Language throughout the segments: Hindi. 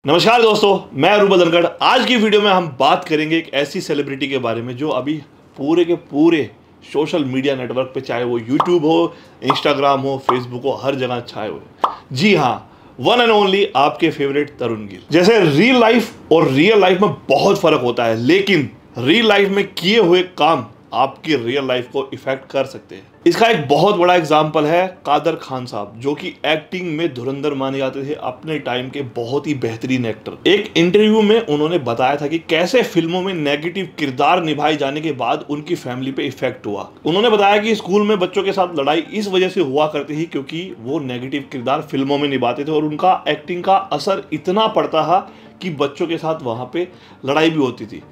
नमस्कार दोस्तों, मैं रूबल धनखड़। आज की वीडियो में हम बात करेंगे एक ऐसी सेलिब्रिटी के बारे में जो अभी पूरे के पूरे सोशल मीडिया नेटवर्क पे, चाहे वो यूट्यूब हो, इंस्टाग्राम हो, फेसबुक हो, हर जगह छाए हुए। जी हाँ, वन एंड ओनली आपके फेवरेट तरुण गिल। जैसे रियल लाइफ और रियल लाइफ में बहुत फर्क होता है, लेकिन रियल लाइफ में किए हुए काम आपकी रियल लाइफ को इफेक्ट कर सकते हैं। इसका एक बहुत बड़ा एग्जाम्पल है कादर खान साहब, जो कि एक्टिंग में धुरंधर माने जाते थे, अपने टाइम के बहुत ही बेहतरीन एक्टर। एक इंटरव्यू में उन्होंने बताया था कि कैसे फिल्मों में नेगेटिव किरदार निभाए जाने के बाद उनकी फैमिली पे इफेक्ट हुआ। उन्होंने बताया कि स्कूल में बच्चों के साथ लड़ाई इस वजह से हुआ करती थी क्योंकि वो नेगेटिव किरदार फिल्मों में निभाते थे और उनका एक्टिंग का असर इतना पड़ता था कि बच्चों के साथ वहां पे लड़ाई भी होती थी।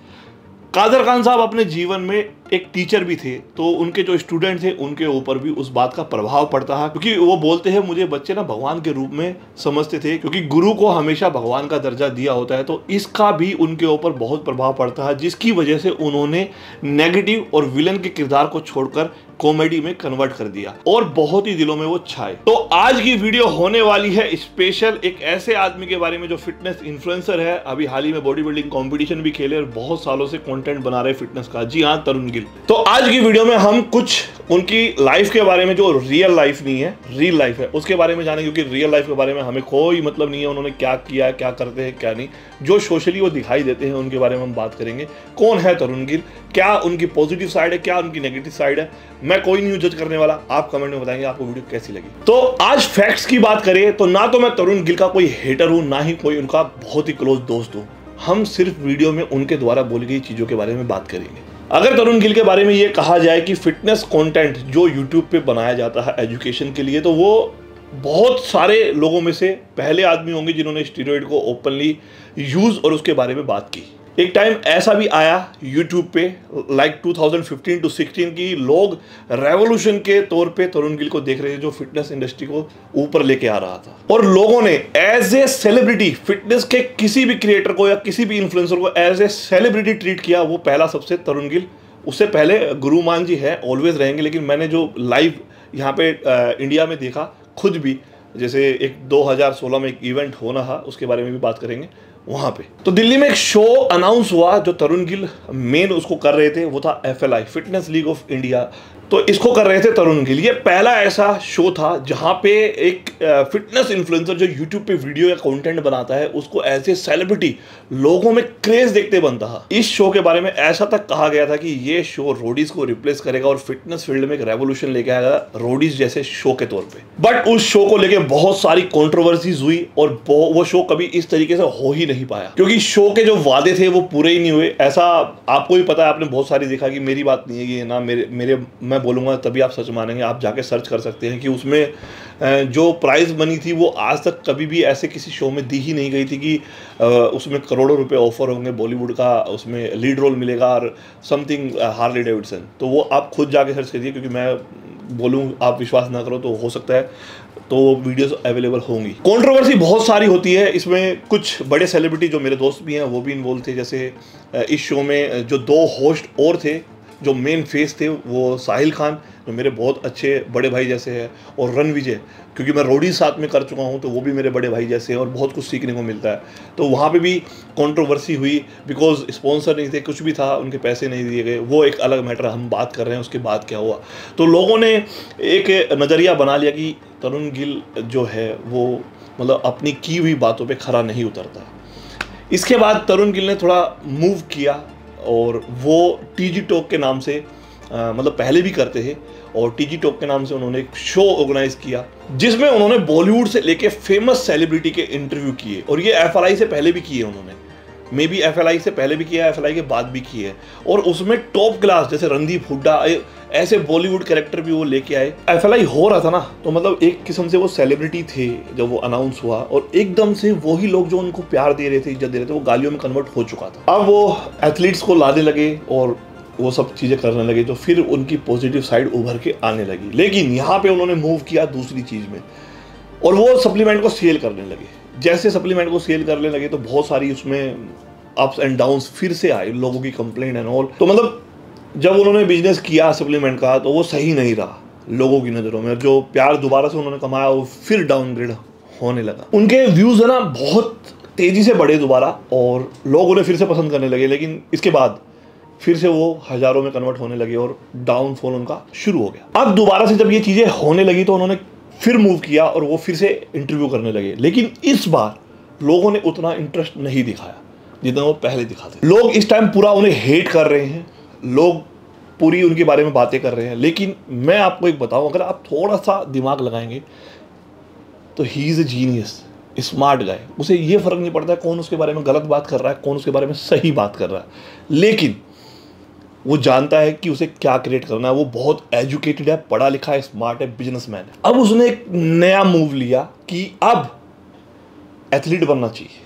कादर खान साहब अपने जीवन में एक टीचर भी थे, तो उनके जो स्टूडेंट थे उनके ऊपर भी उस बात का प्रभाव पड़ता है, क्योंकि वो बोलते हैं मुझे बच्चे ना भगवान के रूप में समझते थे, क्योंकि गुरु को हमेशा भगवान का दर्जा दिया होता है। तो इसका भी उनके ऊपर बहुत प्रभाव पड़ता है, जिसकी वजह से उन्होंने नेगेटिव और विलन के किरदार को छोड़कर कॉमेडी में कन्वर्ट कर दिया और बहुत ही दिलों में वो छाए। तो आज की वीडियो होने वाली है स्पेशल एक ऐसे आदमी के बारे में जो फिटनेस इन्फ्लुएंसर है, अभी हाल ही में बॉडी बिल्डिंग कॉम्पिटिशन भी खेले और बहुत सालों से कंटेंट बना रहे फिटनेस का। जी हाँ, तरुण गिल। तो आज की वीडियो में हम कुछ उनकी लाइफ के बारे में, जो रियल लाइफ नहीं है, रियल लाइफ है, उसके बारे में जाने, क्योंकि रियल लाइफ के बारे में हमें कोई मतलब नहीं है उन्होंने क्या किया, क्या करते हैं, क्या नहीं। जो सोशली वो दिखाई देते हैं उनके बारे में हम बात करेंगे। कौन है तरुण गिल, क्या उनकी पॉजिटिव साइड है, क्या उनकी नेगेटिव साइड है। मैं कोई नहीं जज करने वाला, आप कमेंट में बताएंगे आपको वीडियो कैसी लगी। तो आज फैक्ट्स की बात करें तो ना तो मैं तरुण गिल का कोई हेटर हूं, ना ही कोई उनका बहुत ही क्लोज दोस्त हूं। हम सिर्फ वीडियो में उनके द्वारा बोली गई चीजों के बारे में बात करेंगे। अगर तरुण गिल के बारे में ये कहा जाए कि फिटनेस कंटेंट जो यूट्यूब पे बनाया जाता है एजुकेशन के लिए, तो वो बहुत सारे लोगों में से पहले आदमी होंगे जिन्होंने स्टीरॉयड को ओपनली यूज और उसके बारे में बात की। एक टाइम ऐसा भी आया यूट्यूब पे, लाइक 2015 to 16 की, लोग रेवोल्यूशन के तौर पे तरुण गिल को देख रहे थे, जो फिटनेस इंडस्ट्री को ऊपर लेके आ रहा था। और लोगों ने एज ए सेलिब्रिटी फिटनेस के किसी भी क्रिएटर को या किसी भी इन्फ्लुएंसर को एज ए सेलिब्रिटी ट्रीट किया। वो पहला सबसे तरुण गिल, उससे पहले गुरुमान जी है, ऑलवेज रहेंगे। लेकिन मैंने जो लाइव यहाँ पे इंडिया में देखा खुद भी, जैसे एक 2016 में एक इवेंट होना था, उसके बारे में भी बात करेंगे वहां पे। तो दिल्ली में एक शो अनाउंस हुआ, जो तरुण गिल मेन उसको कर रहे थे, वो था FLI, fitness league of India. तो इसको कर रहे थे तरुण गिल। ये पहला ऐसा शो था जहां पे एक फिटनेस इन्फ्लुएंसर जो यूट्यूब पे वीडियो या कंटेंट बनाता है, उसको एज ए सेलिब्रिटी लोगों में क्रेज देखते बनता था। इस शो के बारे में ऐसा तक कहा गया था कि ये शो रोडीज को रिप्लेस करेगा और फिटनेस फील्ड में एक रेवोल्यूशन लेके आएगा, रोडीज जैसे शो के तौर पे। बट उस शो को लेके बहुत सारी कॉन्ट्रोवर्सीज हुई और वो शो कभी इस तरीके से हो ही नहीं पाया, क्योंकि शो के जो वादे थे वो पूरे ही नहीं हुए। ऐसा आपको भी पता है, आपने बहुत सारी देखा कि मेरी बात नहीं है ये ना, मैं बोलूंगा तभी आप सच मानेंगे। आप जाके सर्च कर सकते हैं कि उसमें जो प्राइज मनी थी वो आज तक कभी भी ऐसे किसी शो में दी ही नहीं गई थी कि उसमें करोड़ों रुपए ऑफर होंगे, बॉलीवुड का उसमें लीड रोल मिलेगा और समथिंग हार्ले डेविडसन। तो वो आप खुद जाके सर्च करिए, क्योंकि मैं बोलूँ आप विश्वास ना करो तो हो सकता है, तो वीडियोस अवेलेबल होंगी। कंट्रोवर्सी बहुत सारी होती है इसमें। कुछ बड़े सेलिब्रिटी जो मेरे दोस्त भी हैं वो भी इन्वॉल्व थे। जैसे इस शो में जो 2 होस्ट और थे, जो मेन फेस थे, वो साहिल खान, जो मेरे बहुत अच्छे बड़े भाई जैसे हैं, और रणविजय, क्योंकि मैं रोडी साथ में कर चुका हूं, तो वो भी मेरे बड़े भाई जैसे हैं और बहुत कुछ सीखने को मिलता है। तो वहाँ पे भी कंट्रोवर्सी हुई, बिकॉज स्पॉन्सर नहीं थे, कुछ भी था, उनके पैसे नहीं दिए गए, वो एक अलग मैटर। हम बात कर रहे हैं उसके बाद क्या हुआ। तो लोगों ने एक नज़रिया बना लिया कि तरुण गिल जो है वो मतलब अपनी की हुई बातों पर खरा नहीं उतरता। इसके बाद तरुण गिल ने थोड़ा मूव किया और वो TG टॉक के नाम से, मतलब पहले भी करते थे, और TG टॉक के नाम से उन्होंने एक शो ऑर्गेनाइज किया जिसमें उन्होंने बॉलीवुड से लेके फेमस सेलिब्रिटी के इंटरव्यू किए। और ये FLI से पहले भी किए उन्होंने, मे बी FLI से पहले भी किया, FLI के बाद भी किए। और उसमें टॉप क्लास जैसे रणदीप हुड्डा, ऐसे बॉलीवुड कैरेक्टर भी वो लेके आए। FLI हो रहा था ना, तो मतलब एक किस्म से वो सेलिब्रिटी थे जब वो अनाउंस हुआ, और एकदम से वही लोग जो उनको प्यार दे रहे थे, इज्जत दे रहे थे, वो गालियों में कन्वर्ट हो चुका था। अब वो एथलीट्स को लाने लगे और वो सब चीज़ें करने लगे, तो फिर उनकी पॉजिटिव साइड उभर के आने लगी। लेकिन यहाँ पे उन्होंने मूव किया दूसरी चीज़ में, और वो सप्लीमेंट को सेल करने लगे। जैसे सप्लीमेंट को सेल करने लगे तो बहुत सारी उसमें अप्स एंड डाउन्स फिर से आए, लोगों की कंप्लेंट एंड ऑल। तो मतलब जब उन्होंने बिजनेस किया सप्लीमेंट का, तो वो सही नहीं रहा लोगों की नज़रों में। जो प्यार दोबारा से उन्होंने कमाया वो फिर डाउनग्रेड होने लगा। उनके व्यूज़ है ना बहुत तेज़ी से बढ़े दोबारा और लोग उन्हें फिर से पसंद करने लगे, लेकिन इसके बाद फिर से वो हज़ारों में कन्वर्ट होने लगे और डाउनफॉल उनका शुरू हो गया। अब दोबारा से जब ये चीज़ें होने लगी तो उन्होंने फिर मूव किया और वो फिर से इंटरव्यू करने लगे, लेकिन इस बार लोगों ने उतना इंटरेस्ट नहीं दिखाया जितना वो पहले दिखाते। लोग इस टाइम पूरा उन्हें हेट कर रहे हैं, लोग पूरी उनके बारे में बातें कर रहे हैं, लेकिन मैं आपको एक बताऊं, अगर आप थोड़ा सा दिमाग लगाएंगे तो he is a genius, smart guy. उसे ये फ़र्क नहीं पड़ता है कौन उसके बारे में गलत बात कर रहा है, कौन उसके बारे में सही बात कर रहा है, लेकिन वो जानता है कि उसे क्या क्रिएट करना है। वो बहुत एजुकेटेड है, पढ़ा लिखा है, स्मार्ट है, बिजनेसमैन है। अब उसने एक नया मूव लिया कि अब एथलीट बनना चाहिए,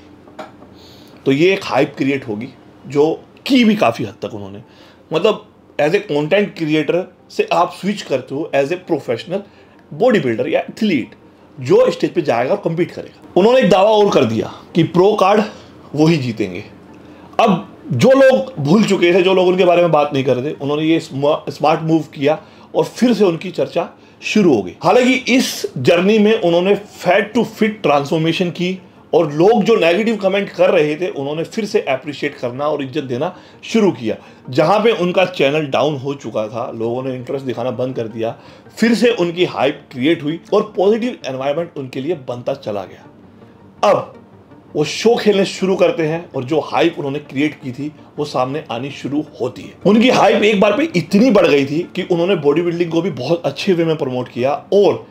तो ये एक हाइप क्रिएट होगी जो की भी काफ़ी हद तक उन्होंने, मतलब एज ए कंटेंट क्रिएटर से आप स्विच करते हो as a professional body builder या एथलीट जो स्टेज पे जाएगा और कम्पीट करेगा। उन्होंने एक दावा और कर दिया कि प्रो कार्ड वो ही जीतेंगे। अब जो लोग भूल चुके थे, जो लोग उनके बारे में बात नहीं कर रहे थे, उन्होंने ये स्मार्ट मूव किया और फिर से उनकी चर्चा शुरू हो गई। हालांकि इस जर्नी में उन्होंने फैट टू फिट ट्रांसफॉर्मेशन की और लोग जो नेगेटिव कमेंट कर रहे थे उन्होंने फिर से अप्रिशिएट करना और इज्जत देना शुरू किया। जहां पे उनका चैनल डाउन हो चुका था, लोगों ने इंटरेस्ट दिखाना बंद कर दिया, फिर से उनकी हाइप क्रिएट हुई और पॉजिटिव एनवायरनमेंट उनके लिए बनता चला गया। अब वो शो खेलने शुरू करते हैं और जो हाइप उन्होंने क्रिएट की थी वो सामने आनी शुरू होती है। उनकी हाइप एक बार पे इतनी बढ़ गई थी कि उन्होंने बॉडी बिल्डिंग को भी बहुत अच्छे वे में प्रमोट किया और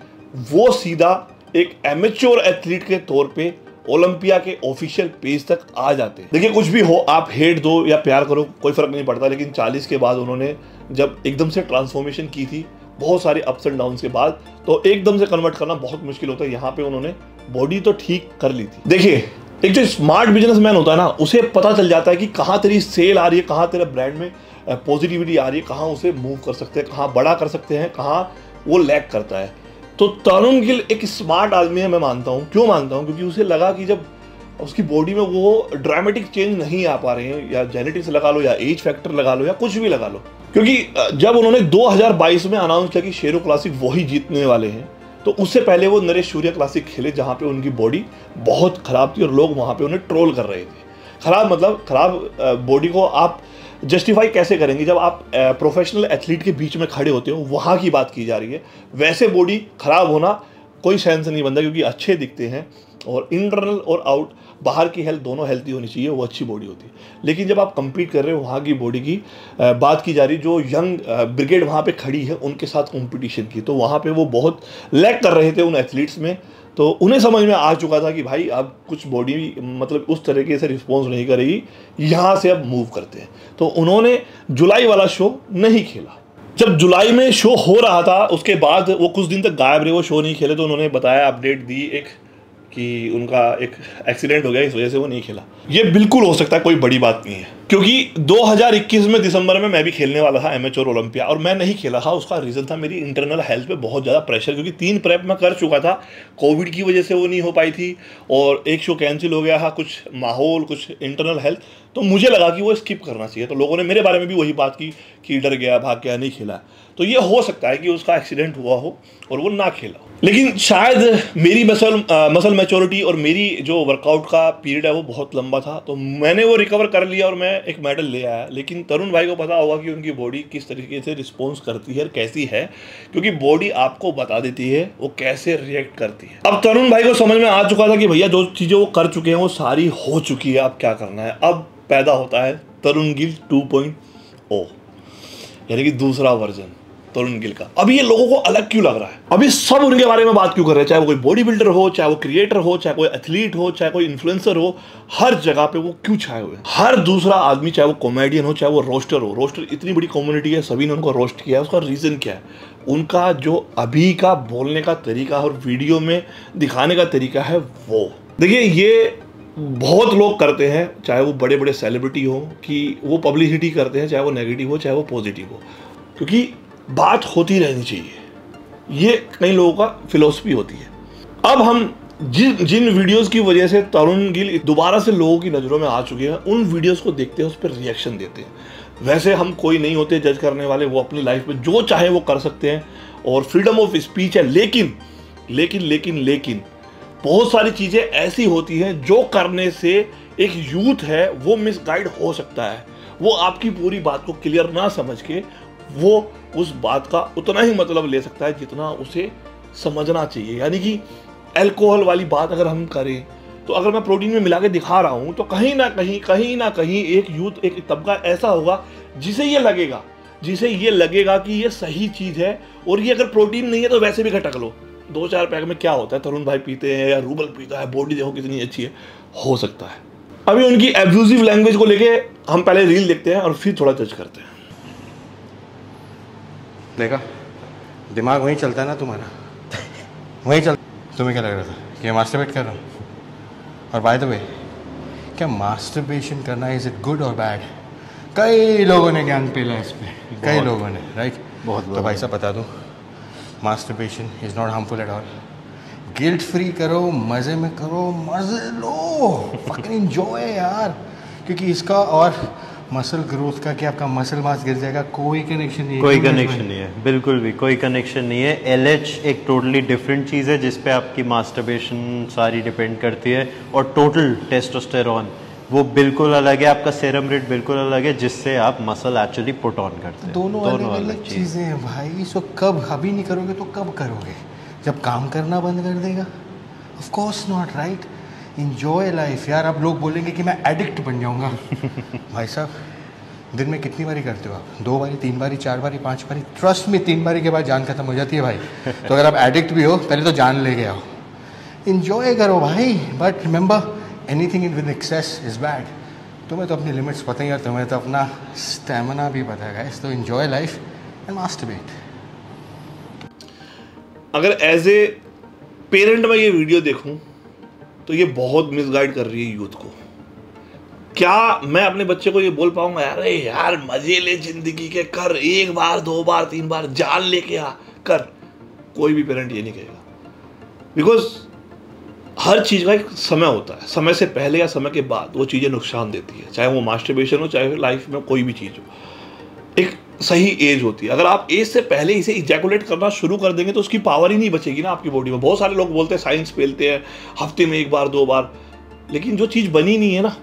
वो सीधा एक एमेच्योर एथलीट के तौर पे ओलंपिया के ऑफिशियल पेज तक आ जाते हैं। देखिए, कुछ भी हो, आप हेट दो या प्यार करो, कोई फर्क नहीं पड़ता, लेकिन 40 के बाद उन्होंने जब एकदम से ट्रांसफॉर्मेशन की थी, बहुत सारे अप्स एंड डाउन्स के बाद, तो एकदम से कन्वर्ट करना बहुत मुश्किल होता है। यहाँ पे उन्होंने बॉडी तो ठीक कर ली थी। देखिए, एक जो स्मार्ट बिजनेसमैन होता है ना, उसे पता चल जाता है कि कहाँ तेरी सेल आ रही है, कहाँ तेरे ब्रांड में पॉजिटिविटी आ रही है, कहाँ उसे मूव कर सकते हैं, कहाँ बड़ा कर सकते हैं, कहाँ वो लैग करता है। तो तरुण गिल एक स्मार्ट आदमी है, मैं मानता हूँ। क्यों मानता हूँ? क्योंकि उसे लगा कि जब उसकी बॉडी में वो ड्रामेटिक चेंज नहीं आ पा रहे हैं, या जेनेटिक्स लगा लो या एज फैक्टर लगा लो या कुछ भी लगा लो, क्योंकि जब उन्होंने 2022 में अनाउंस किया कि शेरो क्लासिक वही जीतने वाले हैं, तो उससे पहले वो नरेश सूर्या क्लासिक खेले जहाँ पे उनकी बॉडी बहुत खराब थी और लोग वहाँ पे उन्हें ट्रोल कर रहे थे। खराब मतलब खराब बॉडी को आप जस्टिफाई कैसे करेंगे जब आप प्रोफेशनल एथलीट के बीच में खड़े होते हो, वहाँ की बात की जा रही है। वैसे बॉडी खराब होना कोई सेंस नहीं बनता, क्योंकि अच्छे दिखते हैं और इंटरनल और आउट बाहर की हेल्थ दोनों हेल्थी होनी चाहिए, वो अच्छी बॉडी होती है। लेकिन जब आप compete कर रहे हो, वहाँ की बॉडी की बात की जा रही, जो यंग ब्रिगेड वहाँ पे खड़ी है उनके साथ कंपटीशन की, तो वहाँ पे वो बहुत लैग कर रहे थे उन एथलीट्स में। तो उन्हें समझ में आ चुका था कि भाई अब कुछ बॉडी मतलब उस तरीके से रिस्पॉन्स नहीं करेगी, यहाँ से अब मूव करते हैं। तो उन्होंने जुलाई वाला शो नहीं खेला। जब जुलाई में शो हो रहा था उसके बाद वो कुछ दिन तक गायब रहे, वो शो नहीं खेले। तो उन्होंने बताया, अपडेट दी एक, कि उनका एक एक्सीडेंट हो गया, इस वजह से वो नहीं खेला। ये बिल्कुल हो सकता है, कोई बड़ी बात नहीं है, क्योंकि 2021 में दिसंबर में मैं भी खेलने वाला था एमेच्योर ओलंपिया और मैं नहीं खेला था। उसका रीज़न था मेरी इंटरनल हेल्थ पे बहुत ज़्यादा प्रेशर, क्योंकि 3 प्रेप मैं कर चुका था, कोविड की वजह से वो नहीं हो पाई थी और एक शो कैंसिल हो गया था, कुछ माहौल, कुछ इंटरनल हेल्थ, तो मुझे लगा कि वो स्किप करना चाहिए। तो लोगों ने मेरे बारे में भी वही बात की कि डर गया, भाग गया, नहीं खेला। तो ये हो सकता है कि उसका एक्सीडेंट हुआ हो और वो ना खेला। लेकिन शायद मेरी मसल मैच्योरिटी और मेरी जो वर्कआउट का पीरियड है वो बहुत लंबा था, तो मैंने वो रिकवर कर लिया और मैं एक मेडल ले आया। लेकिन तरुण भाई को पता होगा कि उनकी बॉडी किस तरीके से रिस्पॉन्स करती है और कैसी है, क्योंकि बॉडी आपको बता देती है वो कैसे रिएक्ट करती है। अब तरुण भाई को समझ में आ चुका था कि भैया जो चीज़ें वो कर चुके हैं वो सारी हो चुकी है, अब क्या करना है। अब पैदा होता है तरुण गिल 2.0, यानी कि दूसरा वर्जन तरुण गिल का। अभी ये लोगों को अलग क्यों लग रहा है? अभी सब उनके बारे में बात क्यों कर रहे हैं? चाहे वो कोई बॉडी बिल्डर हो, चाहे वो क्रिएटर हो, चाहे कोई एथलीट हो, चाहे कोई इन्फ्लुएंसर हो, हर जगह पे वो क्यों छाए हुए हैं? हर दूसरा आदमी, चाहे वो कॉमेडियन हो, चाहे वो रोस्टर हो, रोस्टर इतनी बड़ी कम्युनिटी है, सभी ने उनको रोस्ट किया है। उसका रीज़न क्या है? उनका जो अभी का बोलने का तरीका और वीडियो में दिखाने का तरीका है वो। देखिए, ये बहुत लोग करते हैं, चाहे वो बड़े बड़े सेलिब्रिटी हो, कि वो पब्लिसिटी करते हैं, चाहे वो नेगेटिव हो चाहे वो पॉजिटिव हो, क्योंकि बात होती रहनी चाहिए। ये कई लोगों का फिलॉसफी होती है। अब हम जिन वीडियोस की वजह से तरुण गिल दोबारा से लोगों की नज़रों में आ चुके हैं, उन वीडियोस को देखते हैं, उस पर रिएक्शन देते हैं। वैसे हम कोई नहीं होते जज करने वाले, वो अपनी लाइफ में जो चाहे वो कर सकते हैं और फ्रीडम ऑफ स्पीच है। लेकिन बहुत सारी चीज़ें ऐसी होती हैं जो करने से एक यूथ है वो मिसगाइड हो सकता है। वो आपकी पूरी बात को क्लियर ना समझ के वो उस बात का उतना ही मतलब ले सकता है जितना उसे समझना चाहिए। यानी कि अल्कोहल वाली बात अगर हम करें तो अगर मैं प्रोटीन में मिला के दिखा रहा हूं तो कहीं ना कहीं एक यूथ, एक तबका ऐसा होगा जिसे ये लगेगा कि ये सही चीज़ है, और ये अगर प्रोटीन नहीं है तो वैसे भी घटक लो, 2-4 पैक में क्या होता है, तरुण भाई पीते हैं या रूबल पीता है, बॉडी देखो कितनी अच्छी है, हो सकता है। अभी उनकी एब्यूजिव लैंग्वेज को लेके हम पहले रील देखते हैं और फिर थोड़ा जज करते हैं। देखा, दिमाग वहीं चलता है ना तुम्हारा, वहीं चल। तुम्हें क्या लग रहा था कि मास्टरबेट कर रहा हूँ? और बाय द वे, क्या मास्टरबेशन करना इज इट गुड और बैड? कई लोगों ने ज्ञान पेला इस पे, कई लोगों ने, राइट? बहुत। तो भाई साहब बता दूँ, masturbation is not harmful at all. Guilt free करो, मज़े में करो, मज़े लो, फकिंग एंजॉय यार। क्योंकि इसका और मसल ग्रोथ का, कि आपका मसल मास गिर जाएगा, कोई कनेक्शन नहीं है। कोई कनेक्शन नहीं है, बिल्कुल भी कोई कनेक्शन नहीं है। एलएच एक टोटली डिफरेंट चीज़ है जिस पे आपकी मास्टरबेशन सारी डिपेंड करती है, और टोटल टेस्टोस्टेरोन वो बिल्कुल अलग है, आपका सेरम रेट बिल्कुल अलग है, जिससे आप मसल एक्चुअली पुट ऑन करते हैं। दोनों अलग चीज़ें हैं भाई। सो कब अभी नहीं करोगे तो कब करोगे? जब काम करना बंद कर देगा? Of course not, right? Enjoy life यार। अब लोग बोलेंगे कि मैं एडिक्ट बन जाऊंगा। भाई साहब, दिन में कितनी बारी करते हो आप? 2 बारी, 3 बारी, 4 बारी, 5 बारी? ट्रस्ट में 3 बारी के बाद जान खत्म हो जाती है भाई। तो अगर आप एडिक्ट भी हो, पहले तो जान ले आओ। इंजॉय करो भाई, but remember, anything in with excess is bad. तुम्हें तो अपनी लिमिट्स पता ही है, तुम्हें तो अपना स्टेमिना भी पता है गाइस। तो इंजॉय लाइफ एंड मास्टरबेट। अगर एज ए पेरेंट मैं ये वीडियो देखूं तो ये बहुत मिसगाइड कर रही है यूथ को। क्या मैं अपने बच्चे को ये बोल पाऊंगा, अरे यार मजे ले जिंदगी के, कर 1 बार 2 बार 3 बार, जान लेके आ कर? कोई भी पेरेंट ये नहीं कहेगा, बिकॉज हर चीज़ का एक समय होता है। समय से पहले या समय के बाद वो चीज़ें नुकसान देती है, चाहे वो मास्टरबेशन हो, चाहे लाइफ में कोई भी चीज़ हो। एक सही एज होती है। अगर आप एज से पहले इसे इजैकुलेट करना शुरू कर देंगे तो उसकी पावर ही नहीं बचेगी ना आपकी बॉडी में। बहुत सारे लोग बोलते हैं साइंस पेलते हैं हफ्ते में 1 बार 2 बार, लेकिन जो चीज़ बनी नहीं है ना,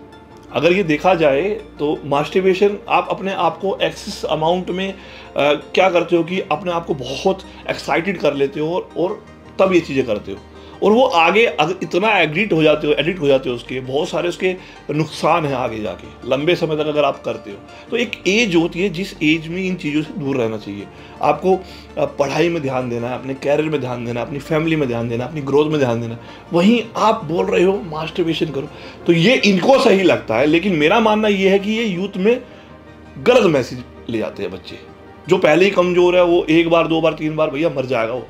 अगर ये देखा जाए तो मास्टरबेशन आप अपने आप को एक्सेस अमाउंट में क्या करते हो कि अपने आप को बहुत एक्साइटेड कर लेते हो और तब ये चीज़ें करते हो, और वो आगे अगर इतना एडिक्ट हो जाते हो उसके, बहुत सारे उसके नुकसान हैं आगे जाके लंबे समय तक अगर आप करते हो। तो एक एज होती है जिस एज में इन चीज़ों से दूर रहना चाहिए। आपको पढ़ाई में ध्यान देना है, अपने कैरियर में ध्यान देना, अपनी फैमिली में ध्यान देना, अपनी ग्रोथ में ध्यान देना। वहीं आप बोल रहे हो मास्टरबेशन करो, तो ये इनको सही लगता है, लेकिन मेरा मानना ये है कि ये यूथ में गलत मैसेज ले जाते हैं बच्चे। जो पहले ही कमज़ोर है वो 1 बार 2 बार 3 बार भैया मर जाएगा वो,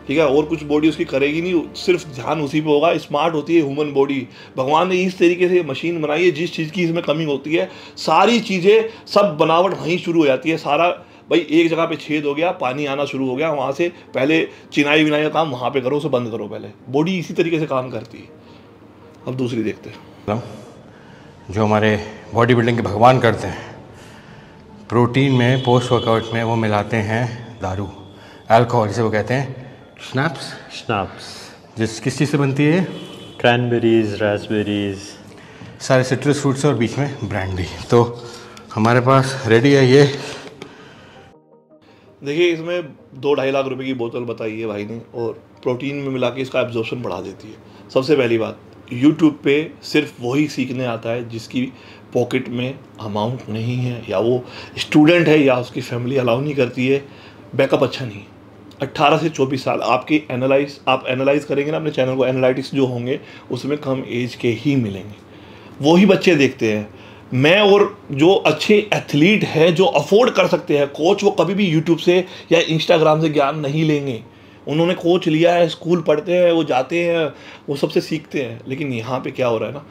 ठीक है, और कुछ बॉडी उसकी करेगी नहीं, सिर्फ ध्यान उसी पे होगा। स्मार्ट होती है ह्यूमन बॉडी, भगवान ने इस तरीके से मशीन बनाई है, जिस चीज़ की इसमें कमी होती है सारी चीज़ें सब बनावट वहीं शुरू हो जाती है। सारा भाई एक जगह पे छेद हो गया, पानी आना शुरू हो गया, वहाँ से पहले चिनाई विनाई का काम वहाँ पे करो, उसे बंद करो पहले। बॉडी इसी तरीके से काम करती है। अब दूसरी देखते हैं जो हमारे बॉडी बिल्डिंग के भगवान करते हैं, प्रोटीन में पोस्ट वर्कआउट में वो मिलाते हैं दारू, अल्कोहल, जिसे वो कहते हैं स्नैप्स। किस चीज़ से बनती है? क्रैनबेरीज, रास्पबेरीज, सारे सिट्रस फ्रूट्स और बीच में ब्रांडी। तो हमारे पास रेडी है ये। देखिए, इसमें 2-2.5 लाख रुपए की बोतल बताई है भाई ने, और प्रोटीन में मिला के इसका एब्जॉर्प्शन बढ़ा देती है। सबसे पहली बात, यूट्यूब पे सिर्फ वही सीखने आता है जिसकी पॉकेट में अमाउंट नहीं है, या वो स्टूडेंट है, या उसकी फैमिली अलाउ नहीं करती है, बैकअप अच्छा नहीं है। 18 से 24 साल आप एनालाइज करेंगे ना अपने चैनल को, एनालिटिक्स जो होंगे उसमें कम एज के ही मिलेंगे, वही बच्चे देखते हैं। मैं और जो अच्छे एथलीट हैं जो अफोर्ड कर सकते हैं कोच, वो कभी भी यूट्यूब से या इंस्टाग्राम से ज्ञान नहीं लेंगे। उन्होंने कोच लिया है, स्कूल पढ़ते हैं, वो जाते हैं, वो सबसे सीखते हैं। लेकिन यहाँ पे क्या हो रहा है ना,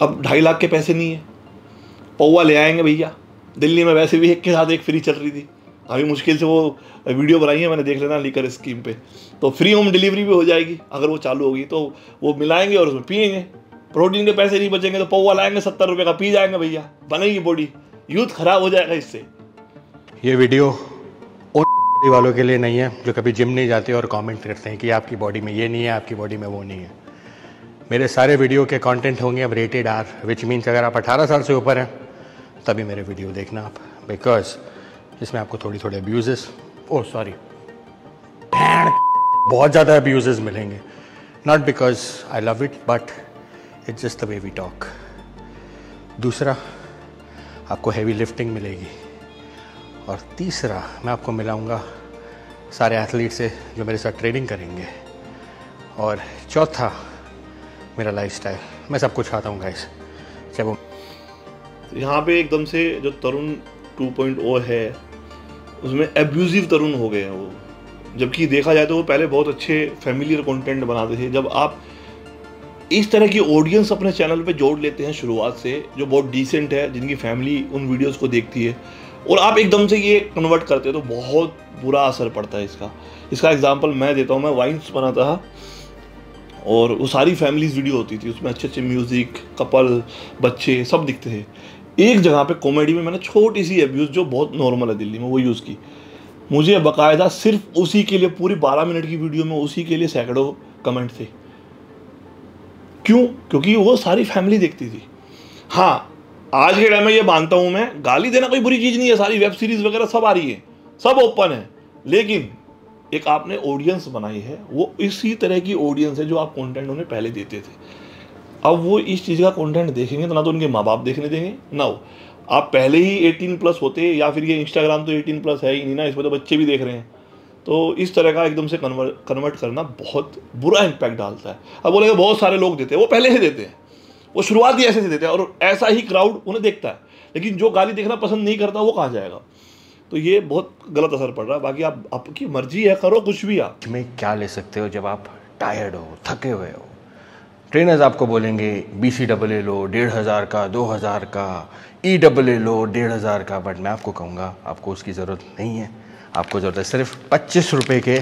अब 2.5 लाख के पैसे नहीं है, पौवा ले आएंगे भैया। दिल्ली में वैसे भी एक के साथ एक फ्री चल रही थी, अभी मुश्किल से वो वीडियो बनाई है मैंने, देख लेना लीकर स्कीम पे, तो फ्री होम डिलीवरी भी हो जाएगी अगर वो चालू होगी। तो वो मिलाएंगे और उसमें पिएंगे, प्रोटीन के पैसे नहीं बचेंगे तो पौवा लाएंगे 70 रुपये का, पी जाएंगे भैया, बनेगी बॉडी। यूथ खराब हो जाएगा इससे। ये वीडियो वालों के लिए नहीं है जो कभी जिम नहीं जाते और कमेंट करते हैं कि आपकी बॉडी में ये नहीं है, आपकी बॉडी में वो नहीं है। मेरे सारे वीडियो के कंटेंट होंगे अब रेटेड आर, विच मीन्स अगर आप 18 साल से ऊपर हैं तभी मेरे वीडियो देखना आप, बिकॉज इसमें आपको थोड़े अब्यूजेस, ओह सॉरी, बहुत ज़्यादा अब्यूजेस मिलेंगे। Not because I love it but it's just the way we talk. दूसरा, आपको हैवी लिफ्टिंग मिलेगी। और तीसरा, मैं आपको मिलाऊंगा सारे एथलीट से जो मेरे साथ ट्रेनिंग करेंगे। और चौथा, मेरा लाइफस्टाइल, मैं सब कुछ खाता हूँ गाइस। चाहे वो यहाँ पे एकदम से जो तरुण 2.0 है उसमें एब्यूजिव तरुण हो गए हैं वो, जबकि देखा जाए तो वो पहले बहुत अच्छे फैमिलियर कंटेंट बनाते थे। जब आप इस तरह की ऑडियंस अपने चैनल पे जोड़ लेते हैं शुरुआत से, जो बहुत डिसेंट है, जिनकी फैमिली उन वीडियोस को देखती है, और आप एकदम से ये कन्वर्ट करते हो तो बहुत बुरा असर पड़ता है इसका एग्जांपल मैं देता हूँ। मैं वाइन्स बनाता था और वो सारी फैमिलीज वीडियो होती थी, उसमें अच्छे म्यूज़िक, कपल, बच्चे सब दिखते थे। एक जगह पे कॉमेडी में मैंने छोटी सी अब्यूज़ जो बहुत नॉर्मल है दिल्ली में वो यूज़ की। मुझे बाकायदा सिर्फ उसी के लिए पूरी 12 मिनट की वीडियो में उसी के लिए सैकड़ों कमेंट थे। क्यों? क्योंकि वो सारी फैमिली देखती थी। हाँ, आज के टाइम में ये मानता हूँ मैं, गाली देना कोई बुरी चीज़ नहीं है, सारी वेब सीरीज़ वगैरह सब आ रही है, सब ओपन है, लेकिन एक आपने ऑडियंस बनाई है, वो इसी तरह की ऑडियंस है जो आप कंटेंट उन्हें पहले देते थे। अब वो इस चीज़ का कंटेंट देखेंगे तो ना तो उनके माँ बाप देखने देंगे, ना वो आप पहले ही 18+ होते, या फिर ये इंस्टाग्राम तो 18+ है ही नहीं ना, इसमें तो बच्चे भी देख रहे हैं। तो इस तरह का एकदम से कन्वर्ट करना बहुत बुरा इम्पैक्ट डालता है। अब बोलेंगे बहुत सारे लोग देते हैं, वो पहले से देते हैं, वो शुरुआत ही ऐसे से देते हैं और ऐसा ही क्राउड उन्हें देखता है, लेकिन जो गाली देखना पसंद नहीं करता वो कहाँ जाएगा। तो ये बहुत गलत असर पड़ रहा है। बाकी आप आपकी मर्जी है, करो कुछ भी। आप में क्या ले सकते हो जब आप टायर्ड हो, थके हुए हो? ट्रेनर्स आपको बोलेंगे BCAA लो 1500 का, 2000 का, EAA लो 1500 का, बट मैं आपको कहूँगा आपको उसकी ज़रूरत नहीं है। आपको ज़रूरत है सिर्फ 25 रुपये के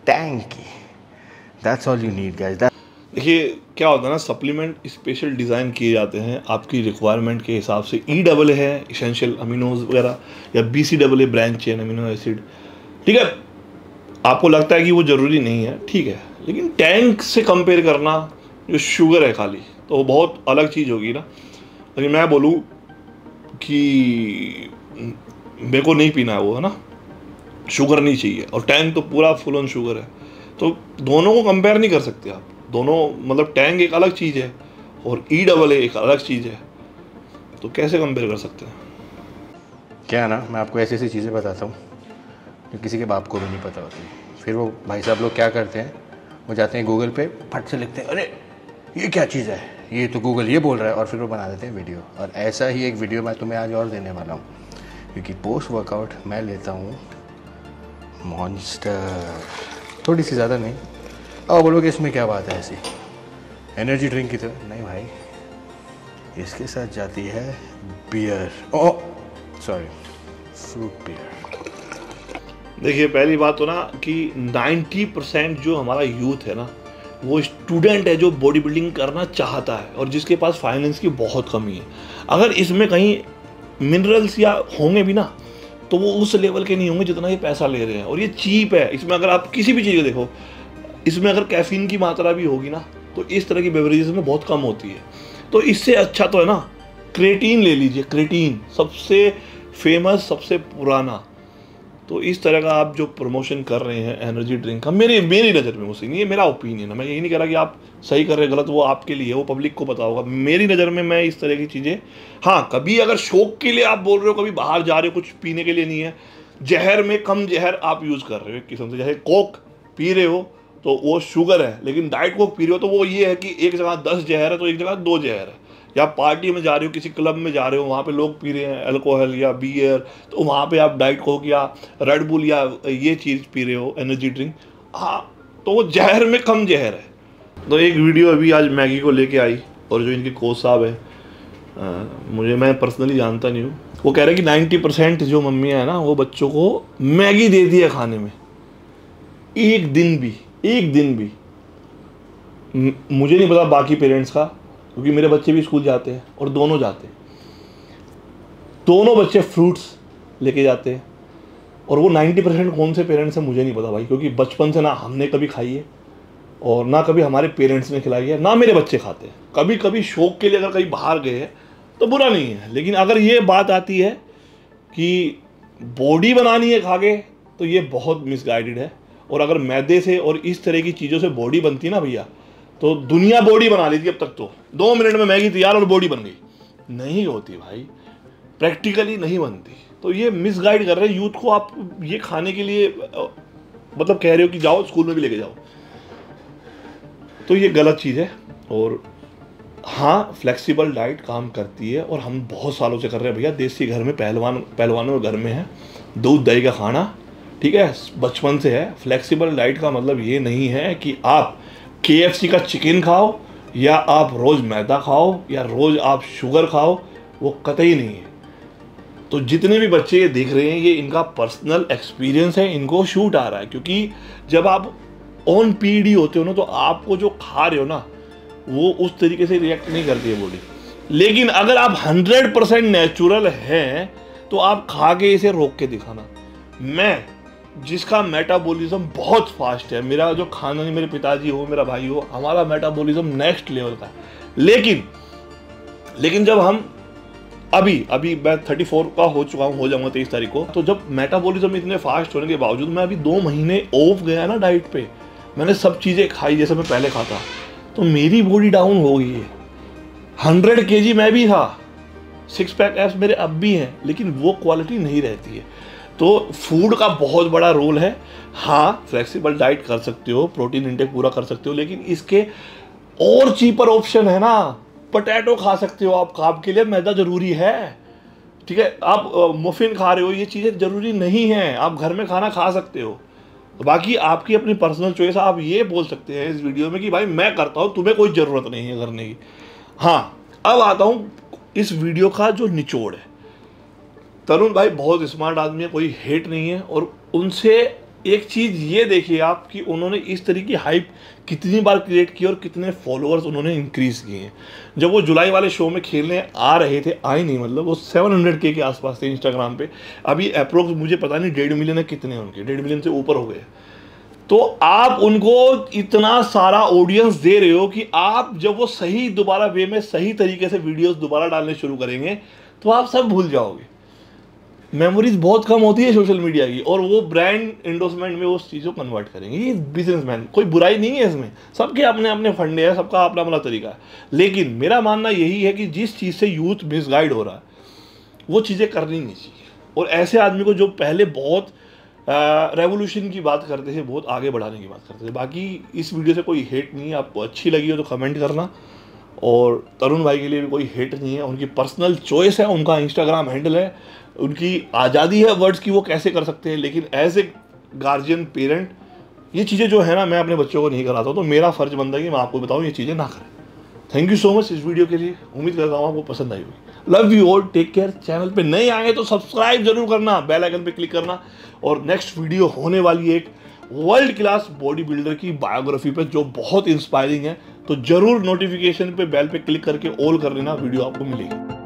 टैंक की। That's all you need guys. देखिए क्या होता है ना, सप्लीमेंट स्पेशल डिज़ाइन किए जाते हैं आपकी रिक्वायरमेंट के हिसाब से। EAA है इसेंशियल अमीनोज वगैरह, या BCAA branch chain amino acid, ठीक है। आपको लगता है कि वो ज़रूरी नहीं है, ठीक है, लेकिन टैंक से कंपेयर करना जो शुगर है खाली, तो वो बहुत अलग चीज़ होगी ना। लेकिन मैं बोलूँ कि मेरे को नहीं पीना है वो, है ना, शुगर नहीं चाहिए, और टैंक तो पूरा फुल ऑन शुगर है, तो दोनों को कंपेयर नहीं कर सकते आप। दोनों मतलब टैंक एक अलग चीज़ है और EAA एक अलग चीज़ है, तो कैसे कंपेयर कर सकते हैं? क्या है ना, मैं आपको ऐसी ऐसी चीज़ें बताता हूँ जो किसी के बाप को भी नहीं पता होती। फिर वो भाई साहब लोग क्या करते हैं, वो जाते हैं गूगल पे, फट से लिखते हैं अरे ये क्या चीज़ है, ये तो गूगल ये बोल रहा है, और फिर वो बना देते हैं वीडियो। और ऐसा ही एक वीडियो मैं तुम्हें आज और देने वाला हूँ, क्योंकि पोस्ट वर्कआउट मैं लेता हूँ मॉन्स्टर, थोड़ी सी ज़्यादा नहीं। और बोलोगे इसमें क्या बात है ऐसी, एनर्जी ड्रिंक की तो नहीं भाई, इसके साथ जाती है बियर, ओ सॉरी फ्रूट बियर। देखिए पहली बात तो ना कि 90% जो हमारा यूथ है ना, वो स्टूडेंट है जो बॉडी बिल्डिंग करना चाहता है और जिसके पास फाइनेंस की बहुत कमी है। अगर इसमें कहीं मिनरल्स या होंगे भी ना, तो वो उस लेवल के नहीं होंगे जितना ये पैसा ले रहे हैं, और ये चीप है। इसमें अगर आप किसी भी चीज़ को देखो, इसमें अगर कैफीन की मात्रा भी होगी ना, तो इस तरह की बेवरेजेस में बहुत कम होती है। तो इससे अच्छा तो है ना क्रेटीन ले लीजिए, क्रेटीन सबसे फेमस, सबसे पुराना। तो इस तरह का आप जो प्रमोशन कर रहे हैं एनर्जी ड्रिंक का, मेरी नज़र में वो सही नहीं है, मेरा ओपिनियन है। मैं यही नहीं कह रहा कि आप सही कर रहे हैं, गलत वो आपके लिए, वो पब्लिक को पता होगा। मेरी नज़र में मैं इस तरह की चीज़ें, हाँ कभी अगर शौक के लिए आप बोल रहे हो, कभी बाहर जा रहे हो, कुछ पीने के लिए नहीं है, जहर में कम जहर आप यूज़ कर रहे हो एक किस्म से। जैसे कोक पी रहे हो तो वो शुगर है, लेकिन डाइट कोक पी रहे हो तो वो ये है कि एक जगह 10 जहर है तो एक जगह 2 जहर है। या पार्टी में जा रहे हो, किसी क्लब में जा रहे हो, वहाँ पे लोग पी रहे हैं अल्कोहल या बियर, तो वहाँ पे आप डाइट कोक या रेड बुल या ये चीज़ पी रहे हो एनर्जी ड्रिंक, हाँ तो वो जहर में कम जहर है। तो एक वीडियो अभी आज मैगी को लेके आई, और जो इनके कोच साहब है, मैं पर्सनली जानता नहीं हूँ, वो कह रहे हैं कि 90% जो मम्मियाँ हैं ना, वो बच्चों को मैगी देती है खाने में। एक दिन भी मुझे नहीं पता बाकी पेरेंट्स का, क्योंकि मेरे बच्चे भी स्कूल जाते हैं और दोनों जाते हैं, दोनों बच्चे फ्रूट्स लेके जाते हैं, और वो 90% कौन से पेरेंट्स हैं मुझे नहीं पता भाई, क्योंकि बचपन से ना हमने कभी खाई है और ना कभी हमारे पेरेंट्स ने खिलाई है, ना मेरे बच्चे खाते हैं। कभी कभी शौक के लिए अगर कहीं बाहर गए हैं तो बुरा नहीं है, लेकिन अगर ये बात आती है कि बॉडी बनानी है खा के, तो ये बहुत मिसगाइडेड है। और अगर मैदे से और इस तरह की चीज़ों से बॉडी बनती है ना भैया, तो दुनिया बॉडी बना लेती अब तक। तो 2 मिनट में मैगी तैयार और बॉडी बन गई, नहीं होती भाई, प्रैक्टिकली नहीं बनती। तो ये मिसगाइड कर रहे हैं यूथ को। आप ये खाने के लिए मतलब कह रहे हो कि जाओ स्कूल में भी लेके जाओ, तो ये गलत चीज़ है। और हाँ, फ्लेक्सिबल डाइट काम करती है और हम बहुत सालों से कर रहे हैं भैया। देसी घर में पहलवानों के घर में है दूध दही का खाना, ठीक है, बचपन से है। फ्लेक्सिबल डाइट का मतलब ये नहीं है कि आप KFC का चिकन खाओ या आप रोज़ मैदा खाओ या रोज़ आप शुगर खाओ, वो कतई नहीं है। तो जितने भी बच्चे ये देख रहे हैं, ये इनका पर्सनल एक्सपीरियंस है, इनको शूट आ रहा है। क्योंकि जब आप ऑन PD होते हो ना, तो आपको जो खा रहे हो ना, वो उस तरीके से रिएक्ट नहीं करती है बॉडी। लेकिन अगर आप 100% नेचुरल हैं, तो आप खा के इसे रोक के दिखाना। मैं जिसका मेटाबॉलिज्म बहुत फास्ट है, मेरा जो खाना नहीं, मेरे पिताजी हो, मेरा भाई हो, हमारा मेटाबॉलिज्म नेक्स्ट लेवल का है। लेकिन जब हम अभी मैं 34 का हो चुका हूँ, हो जाऊंगा 23 तारीख को, तो जब मेटाबॉलिज्म इतने फास्ट होने के बावजूद मैं अभी 2 महीने ऑफ गया ना डाइट पे, मैंने सब चीज़ें खाई जैसे मैं पहले खाता, तो मेरी बॉडी डाउन हो गई है। 100 kg मैं भी था, 6 पैक एब्स मेरे अब भी हैं, लेकिन वो क्वालिटी नहीं रहती है। तो फूड का बहुत बड़ा रोल है। हाँ, फ्लेक्सिबल डाइट कर सकते हो, प्रोटीन इंटेक पूरा कर सकते हो, लेकिन इसके और चीपर ऑप्शन है ना। पोटैटो खा सकते हो आप कार्ब के लिए, मैदा जरूरी है, ठीक है। आप मफिन खा रहे हो, ये चीज़ें जरूरी नहीं है, आप घर में खाना खा सकते हो। तो बाकी आपकी अपनी पर्सनल चॉइस। आप ये बोल सकते हैं इस वीडियो में कि भाई मैं करता हूँ, तुम्हें कोई ज़रूरत नहीं है करने की। हाँ, अब आता हूँ इस वीडियो का जो निचोड़ है। तरुण भाई बहुत स्मार्ट आदमी है, कोई हेट नहीं है। और उनसे एक चीज़ ये देखिए आप कि उन्होंने इस तरह की हाइप कितनी बार क्रिएट की और कितने फॉलोअर्स उन्होंने इंक्रीज़ किए हैं। जब वो जुलाई वाले शो में खेलने आ रहे थे, आए नहीं, मतलब वो 700K के आसपास थे इंस्टाग्राम पे। अभी अप्रोक्स मुझे पता नहीं 1.5 मिलियन है कितने हैं उनके, 1.5 मिलियन से ऊपर हो गए। तो आप उनको इतना सारा ऑडियंस दे रहे हो कि आप जब वो सही दोबारा वे में सही तरीके से वीडियोस दोबारा डालने शुरू करेंगे, तो आप सब भूल जाओगे। मेमोरीज बहुत कम होती है सोशल मीडिया की, और वो ब्रांड एंडोर्समेंट में उस चीज़ को कन्वर्ट करेंगे। ये बिजनेसमैन, कोई बुराई नहीं है इसमें, सबके अपने अपने फंडे हैं, सबका अपना अपना तरीका है। लेकिन मेरा मानना यही है कि जिस चीज़ से यूथ मिसगाइड हो रहा है, वो चीज़ें करनी नहीं चाहिए। और ऐसे आदमी को जो पहले बहुत रेवोल्यूशन की बात करते थे, बहुत आगे बढ़ाने की बात करते थे। बाकी इस वीडियो से कोई हेट नहीं है, आपको अच्छी लगी हो तो कमेंट करना। और तरुण भाई के लिए भी कोई हेट नहीं है, उनकी पर्सनल चॉइस है, उनका इंस्टाग्राम हैंडल है, उनकी आज़ादी है वर्ड्स की, वो कैसे कर सकते हैं। लेकिन एज ए गार्जियन पेरेंट ये चीज़ें जो है ना, मैं अपने बच्चों को नहीं कराता हूँ, तो मेरा फ़र्ज बनता है कि मैं आपको बताऊँ ये चीज़ें ना करें। थैंक यू सो मच इस वीडियो के लिए, उम्मीद करता हूँ आपको पसंद आई होगी। Love you all, take care. Channel पे नए आए तो सब्सक्राइब जरूर करना, बेल आइकन पे क्लिक करना। और नेक्स्ट वीडियो होने वाली एक वर्ल्ड क्लास बॉडी बिल्डर की बायोग्राफी पे, जो बहुत इंस्पायरिंग है, तो जरूर नोटिफिकेशन पे बेल पे क्लिक करके ऑल कर लेना, वीडियो आपको मिलेगी।